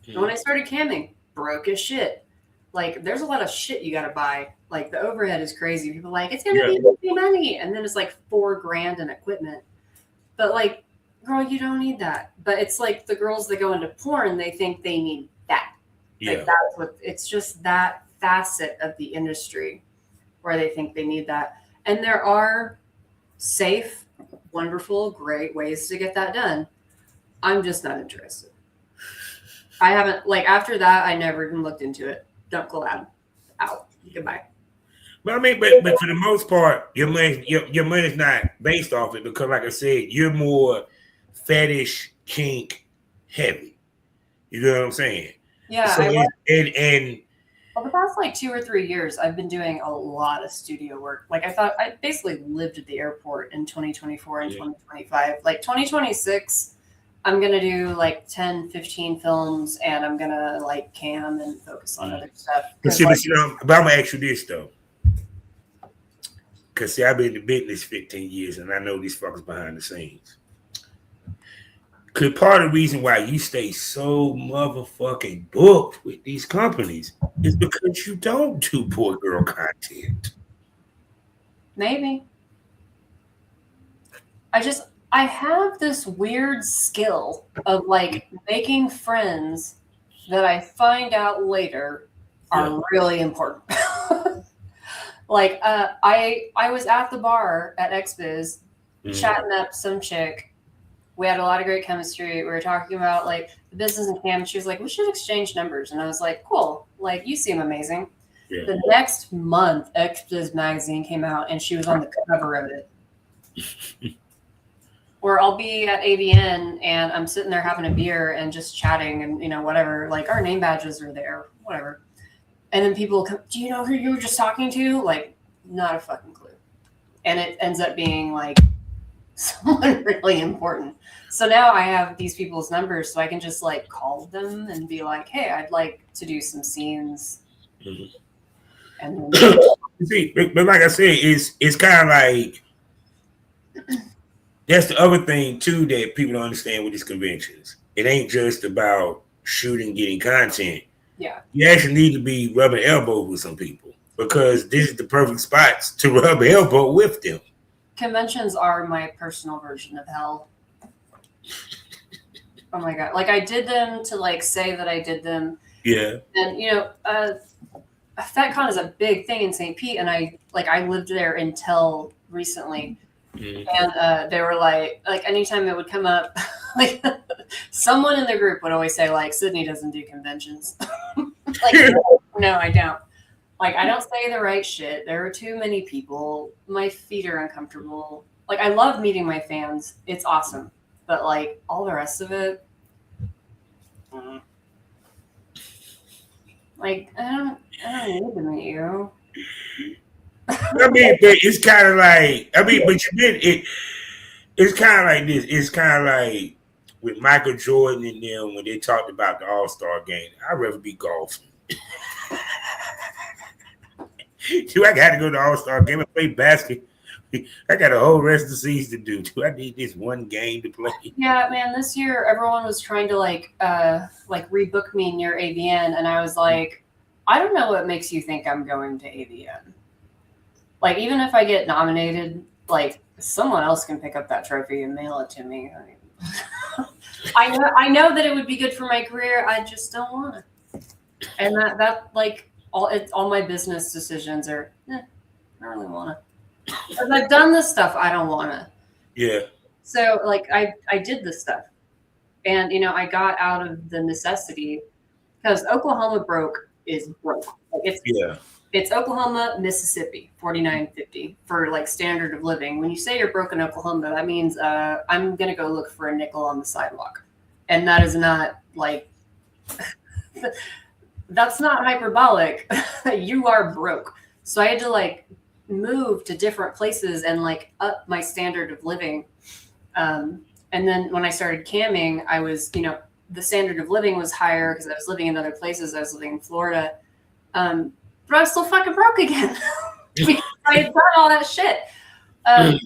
And when I started camming, broke as shit. Like, there's a lot of shit you got to buy. Like, the overhead is crazy. People are like, it's going to be money. And then it's like $4,000 in equipment. But like, girl, you don't need that. But it's like the girls that go into porn, they think they need that. Like, that's what, it's just that facet of the industry where they think they need that. And there are safe, wonderful, great ways to get that done. I'm just not interested. I haven't, like, after that, I never even looked into it. Don't collab. Out. Goodbye. But I mean, but for the most part, your money's not based off it, because, like I said, you're more fetish, kink heavy. You know what I'm saying? Yeah. So well, the past like 2 or 3 years, I've been doing a lot of studio work. Like, I thought I basically lived at the airport in 2024 and 2025. Like 2026, I'm going to do like 10, 15 films, and I'm going to like cam and focus on other stuff. But I'm going to ask you this though. Because see, I've been in the business 15 years and I know these fuckers behind the scenes. Could part of the reason why you stay so motherfucking booked with these companies is because you don't do boy girl content? Maybe. I have this weird skill of like making friends that I find out later are really important. Like I was at the bar at XBiz chatting up some chick. We had a lot of great chemistry. We were talking about like the business and cam. She was like, we should exchange numbers. And I was like, cool. Like, you seem amazing. Yeah. The next month, XBiz magazine came out and she was on the cover of it. Or I'll be at AVN and I'm sitting there having a beer and just chatting and, you know, whatever. Like, our name badges are there, whatever. And then people come, do you know who you were just talking to? Like, not a fucking clue. And it ends up being like someone really important. So now I have these people's numbers so I can just like call them and be like, hey, I'd like to do some scenes. Mm-hmm. And then see, but like I said, it's kind of like that's the other thing too that people don't understand with these conventions. It ain't just about shooting, getting content. Yeah. You actually need to be rubbing elbows with some people because this is the perfect spots to rub elbow with them. Conventions are my personal version of hell. Oh my God. Like I did them to like say that I did them. Yeah. And you know, FetCon is a big thing in St. Pete and I lived there until recently. Mm-hmm. And they were like anytime it would come up, like someone in the group would always say like Sydney doesn't do conventions. Like no, I don't. Like I don't say the right shit. There are too many people. My feet are uncomfortable. Like I love meeting my fans. It's awesome. But like all the rest of it, like I don't need to meet you. I mean, but it's kind of like it's kind of like this. It's kind of like with Michael Jordan and them when they talked about the All-Star game. I'd rather be golfing. Do I got to go to the All-Star game and play basket? I got a whole rest of the season to do. Do I need this one game to play? Yeah, man. This year, everyone was trying to like rebook me near AVN, and I was like, I don't know what makes you think I'm going to AVN. Like, even if I get nominated, like someone else can pick up that trophy and mail it to me. I know that it would be good for my career. I just don't want it. And that like all my business decisions are. I don't really want to. Because I've done this stuff, I don't want to. Yeah. So, like, I did this stuff. And, you know, I got out of the necessity because Oklahoma is broke. Like, it's Oklahoma, Mississippi, $49.50 for, like, standard of living. When you say you're broke in Oklahoma, that means I'm going to go look for a nickel on the sidewalk. And that is not, like, that's not hyperbolic. You are broke. So I had to, like, move to different places and like up my standard of living. And then when I started camming, I was, you know, the standard of living was higher because I was living in other places. I was living in Florida. But I was still fucking broke again. Because I had done all that shit. So I did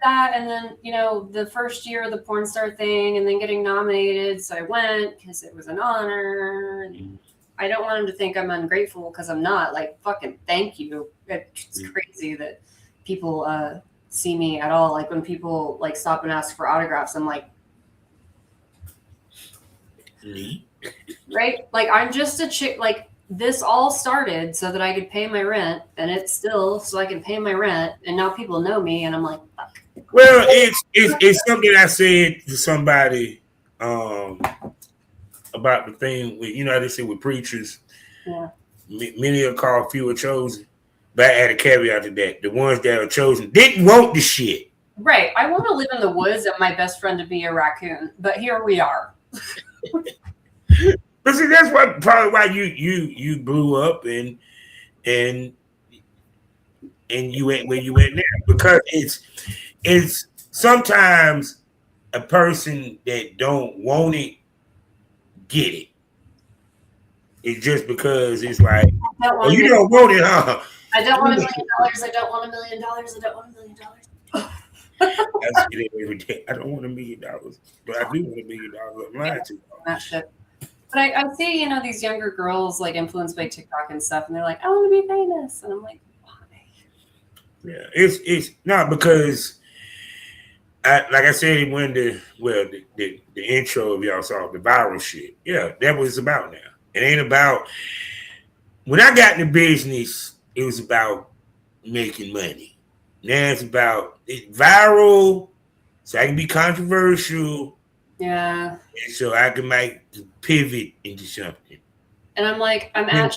that. And then, you know, the first year of the porn star thing and then getting nominated. So I went because it was an honor. And I don't want him to think I'm ungrateful because I'm not. Like, fucking thank you. It's crazy that people see me at all. Like, when people, like, stop and ask for autographs, I'm like, right? Like, I'm just a chick. Like, this all started so that I could pay my rent, and it's still so I can pay my rent, and now people know me, and I'm like, fuck. Well, it's something I said to somebody about the thing with, you know how they say with preachers, many are called, few are chosen. But I add a caveat to that. The ones that are chosen didn't want the shit. Right. I want to live in the woods and my best friend to be a raccoon. But here we are. But see, that's probably why you blew up and you went where you went now. Because it's sometimes a person that don't want it get it. It's just because it's like, you don't want it, huh? I don't want $1 million. I don't want $1 million. I don't want $1 million. I say that every day. I don't want $1 million, but I do want $1 million. I'm lying to you. That shit. But I see, you know, these younger girls like influenced by TikTok and stuff, and they're like, I want to be famous, and I'm like, why? Yeah, it's not because like I said when the intro of y'all saw the viral shit. Yeah, that was about now. It ain't about when I got in the business, it was about making money. Now it's about viral, so I can be controversial. Yeah. And so I can make pivot into something. And I'm like, I'm at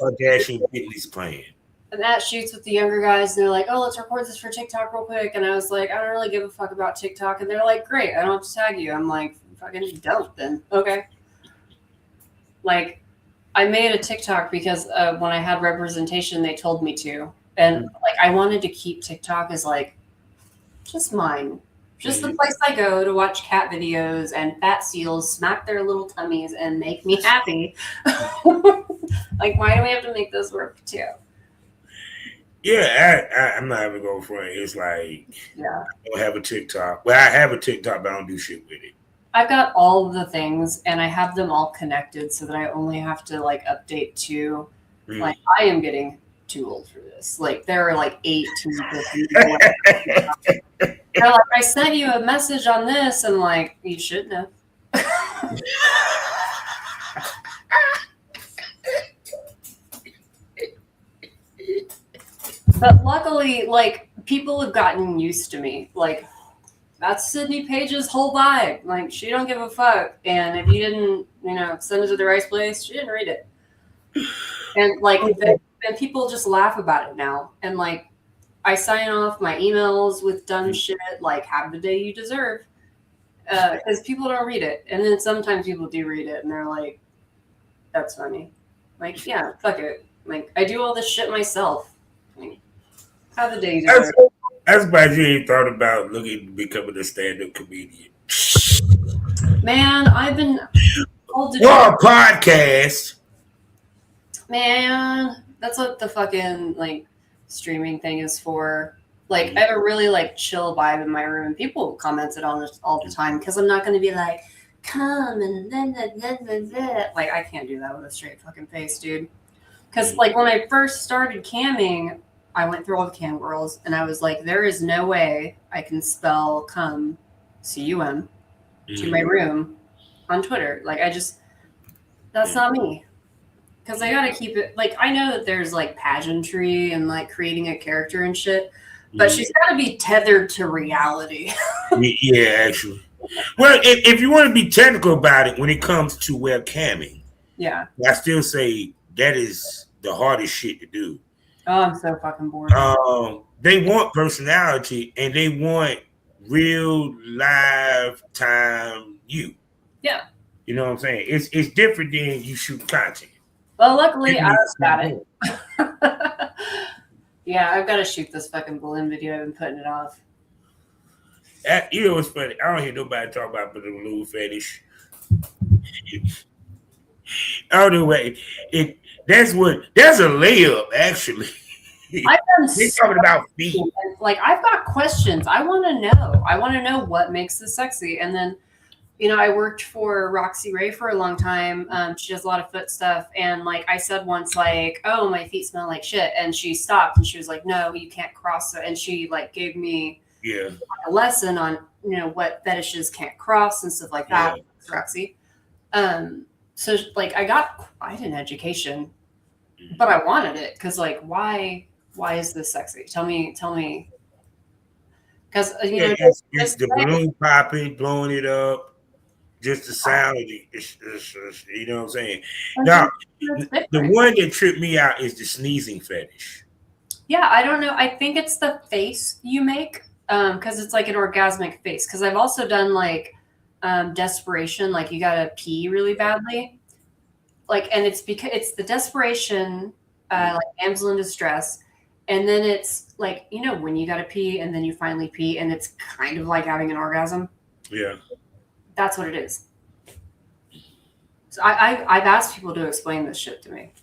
shoots with the younger guys, and they're like, "Oh, let's record this for TikTok real quick." And I was like, "I don't really give a fuck about TikTok." And they're like, "Great, I don't have to tag you." I'm like, "Fucking don't then." Okay. Like, I made a TikTok because when I had representation, they told me to, and like I wanted to keep TikTok as like just mine, just the place I go to watch cat videos and fat seals smack their little tummies and make me happy. Like, why do we have to make this work too? Yeah, I'm not even going for it. It's like, yeah, I don't have a TikTok. Well, I have a TikTok, but I don't do shit with it. I've got all of the things, and I have them all connected so that I only have to like update to. Like, I am getting too old for this. Like, there are like 8 people. They're like, I sent you a message on this, and like, you shouldn't have. But luckily, like, people have gotten used to me. Like, that's Sydney Paige's whole vibe. Like, she don't give a fuck. And if you didn't, send it to the right place, she didn't read it. And like, and people just laugh about it now. And like, I sign off my emails with dumb shit like "Have the day you deserve," because people don't read it. And then sometimes people do read it, and they're like, "That's funny." Like, yeah, fuck it. Like, I do all this shit myself. Like, have the day you deserve. That's why you ain't thought about becoming a stand-up comedian. Man, I've been told to a podcast. Man, that's what the fucking like streaming thing is for. Like, I have a really like chill vibe in my room, and people commented on this all the time because I'm not going to be like, come and then like, I can't do that with a straight fucking face, dude. Because like when I first started camming, I went through all the cam girls, and I was like, there is no way I can spell cum, C-U-M, to my room on Twitter. Like, that's not me. Because I gotta keep it, like, I know that there's like pageantry and like creating a character and shit, but she's gotta be tethered to reality. Yeah, actually. Well, if you want to be technical about it, when it comes to webcamming, yeah, I still say that is the hardest shit to do. Oh, I'm so fucking bored. They want personality, and they want real live time you. Yeah. You know what I'm saying? It's different than you shoot content. Well, luckily I've got it. Yeah, I've got to shoot this fucking balloon video. I've been putting it off. You know what's funny? I don't hear nobody talk about the balloon fetish. I don't know what that's a layup actually. I've done They're talking about feet. Like, I've got questions. I want to know. I want to know what makes this sexy. And then, I worked for Roxy Ray for a long time. She does a lot of foot stuff. And like I said once, like, oh, my feet smell like shit. And she stopped and she was like, no, you can't cross it. And she like gave me a lesson on, what fetishes can't cross and stuff like that. Yeah. Roxy. So like I got quite an education, but I wanted it because like, why is this sexy? Tell me. Because it's the balloon popping, blowing it up. Just the sound, you know what I'm saying? Now, the one that tripped me out is the sneezing fetish. Yeah, I don't know. I think it's the face you make because it's like an orgasmic face. Because I've also done like desperation, like you gotta pee really badly, like, and it's because it's the desperation, like damsel in distress, and then it's like when you gotta pee and then you finally pee, and it's kind of like having an orgasm. Yeah. That's what it is. So I've asked people to explain this shit to me.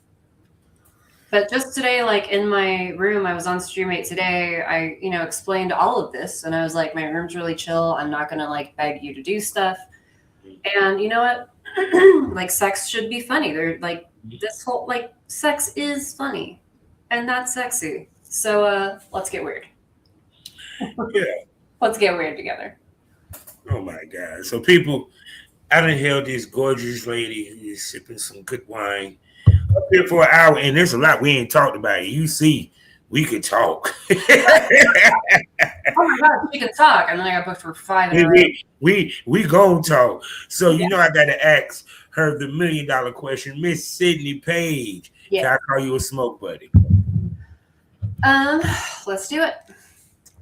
But just today, like in my room, I was on StreamMate today. I, explained all of this, and I was like, my room's really chill. I'm not gonna like beg you to do stuff. And you know what? Like, sex should be funny. They're like, this whole like sex is funny, and that's sexy. So let's get weird. Yeah. Let's get weird together. Oh my God. So people, I done held this gorgeous lady who is sipping some good wine up here for an hour, and there's a lot we ain't talked about. You see, we could talk. Oh my God, we can talk. And then I got booked for 5 in a row. we gonna talk. So Yeah. you know I gotta ask her the $1 million question. Miss Sydney Paige. Yeah. Can I call you a smoke buddy? Let's do it.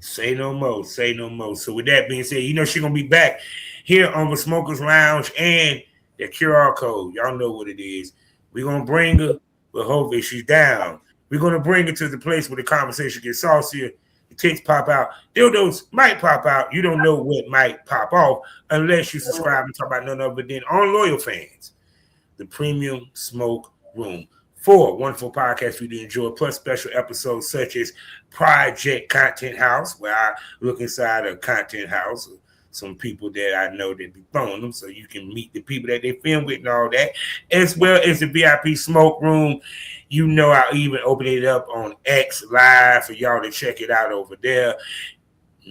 Say no more. Say no more. So with that being said, you know she's gonna be back here on the Smokers Lounge and the QR code. Y'all know what it is. We're gonna bring her, but hopefully she's down. We're gonna bring her to the place where the conversation gets saucier, the tits pop out, dildos might pop out. You don't know what might pop off unless you subscribe and talk about none other than on Loyal Fans, the Premium Smoke Room. 4 wonderful podcasts for you to enjoy, plus special episodes such as Project Content House, where I look inside a content house, some people that I know that be throwing them, so you can meet the people that they film with and all that, as well as the VIP Smoke Room. You know, I even open it up on X Live for y'all to check it out over there. A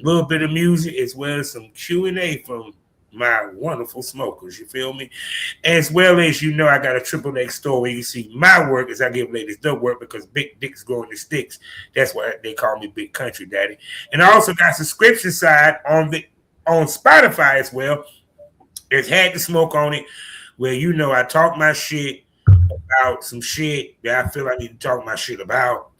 little bit of music as well as some Q&A from my wonderful smokers, you feel me? As well as, you know, I got a Triple X store where you see my work as I give ladies their work, because big dicks grow in the sticks. That's why they call me Big Country Daddy. And I also got subscription side on Spotify as well. It's Had to Smoke on it, where, you know, I talk my shit about some shit that I feel I need to talk my shit about.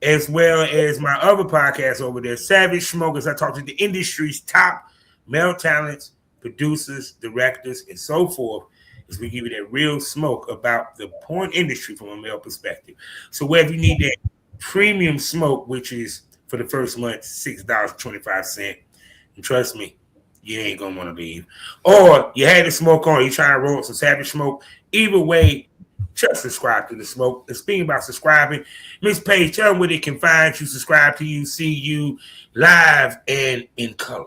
As well as my other podcast over there, Savage Smokers. I talk to the industry's top male talents, producers, directors, and so forth, as we give you that real smoke about the porn industry from a male perspective. So whether you need that premium smoke, which is for the first month $6.25, and trust me, you ain't gonna want to leave, or you had the smoke on, you trying to roll some Savage Smoke, either way, just subscribe to the smoke. And speaking about subscribing, Miss Paige, tell them where they can find you, subscribe to you, see you live and in color.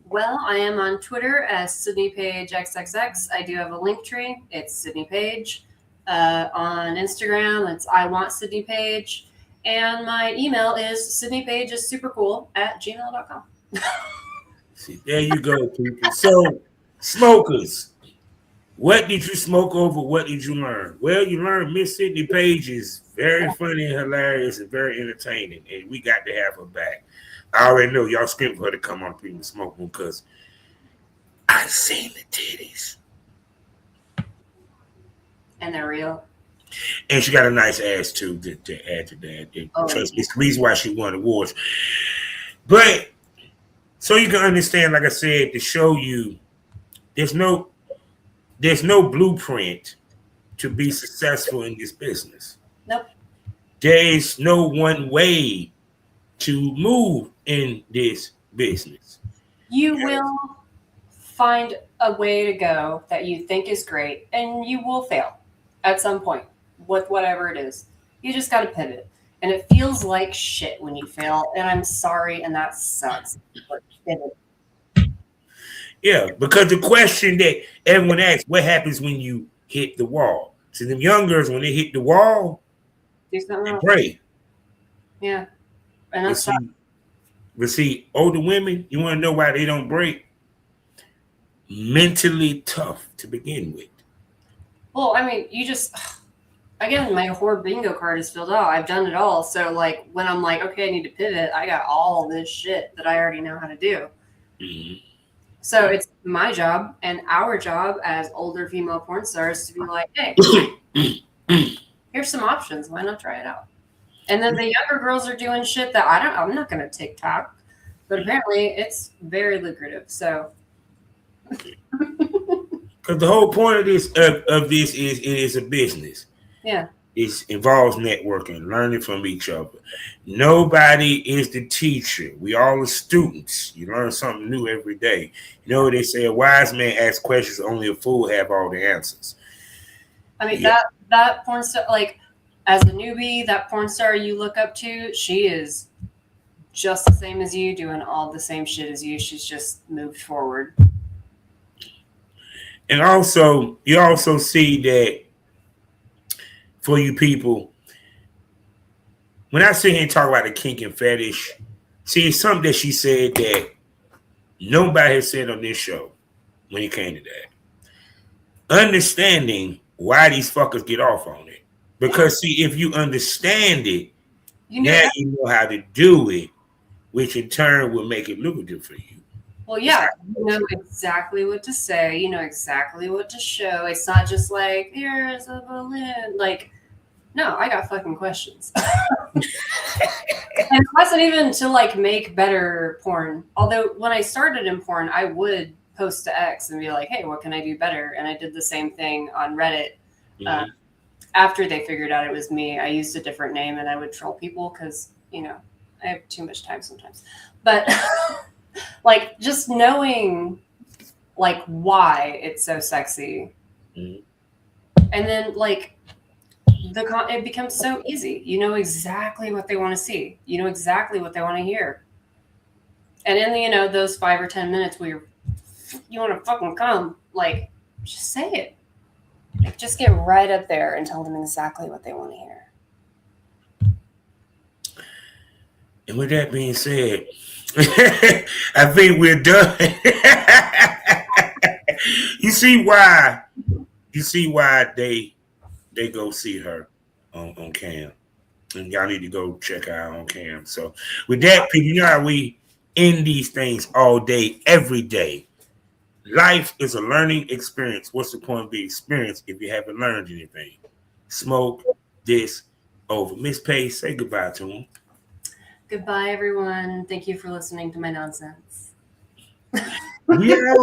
Well, I am on Twitter as Sydney Paige XXX. I do have a link tree. It's Sydney Paige. On Instagram, it's I Want Sydney Paige. And my email is sydneypaigeissupercool@gmail.com. See, there you go, people. So, smokers, what did you smoke over? What did you learn? Well, you learned Miss Sydney Paige is very funny and hilarious and very entertaining, and we got to have her back. I already know y'all screaming for her to come on Premium Smoke Room because I seen the titties. And they're real. And she got a nice ass too to add to that. Trust me, it's the reason why she won awards. But so you can understand, like I said, to show you there's no blueprint to be successful in this business. Nope. There's no one way to move in this business. You will find a way to go that you think is great, and you will fail at some point with whatever it is. You just got to pivot. And it feels like shit when you fail, and I'm sorry, and that sucks. But pivot. Yeah, because the question that everyone asks, what happens when you hit the wall? So them young girls, when they hit the wall, Do something they else. pray. Yeah. And that's But see, older women, you want to know why they don't break? Mentally tough to begin with. well, I mean, you just again, my whore bingo card is filled out. I've done it all. So like when I'm like, okay, I need to pivot, I got all this shit that I already know how to do. Mm-hmm. So it's my job and our job as older female porn stars to be like, hey, here's some options. Why not try it out? And then the younger girls are doing shit that I'm not going to TikTok, but apparently it's very lucrative. So. Because the whole point of this is it is a business. Yeah. It involves networking, learning from each other. Nobody is the teacher. We all are students. You learn something new every day. You know, they say a wise man asks questions, only a fool have all the answers. I mean, that porn star, like, as a newbie, that porn star you look up to, she is just the same as you, doing all the same shit as you. She's just moved forward. And also, you also see that for you people, when I sit here and talk about the kink and fetish, see, it's something that she said that nobody has said on this show when it came to that. Understanding why these fuckers get off on it. Because see, if you understand it, now you know how to do it, which in turn will make it lucrative for you. Well, yeah, you know exactly what to say. You know exactly what to show. It's not just like, here's a balloon. Like, no, I got fucking questions. And it wasn't even to like make better porn. Although when I started in porn, I would post to X and be like, hey, what can I do better? And I did the same thing on Reddit. Mm-hmm. After they figured out it was me, I used a different name and I would troll people because, you know, I have too much time sometimes. But like just knowing like why it's so sexy. Mm-hmm. And then like it becomes so easy. You know exactly what they want to see. You know exactly what they want to hear. And in the, you know, those 5 or 10 minutes where you want to fucking come, like just say it. Like, just get right up there and tell them exactly what they want to hear. And with that being said, I think we're done. You see why they go see her on cam. And y'all need to go check her out on cam. So with that, people, you know how we end these things all day, every day. Life is a learning experience. What's the point of the experience if you haven't learned anything? Smoke this over. Miss Paige, say goodbye to him. Goodbye, everyone. Thank you for listening to my nonsense. Yeah.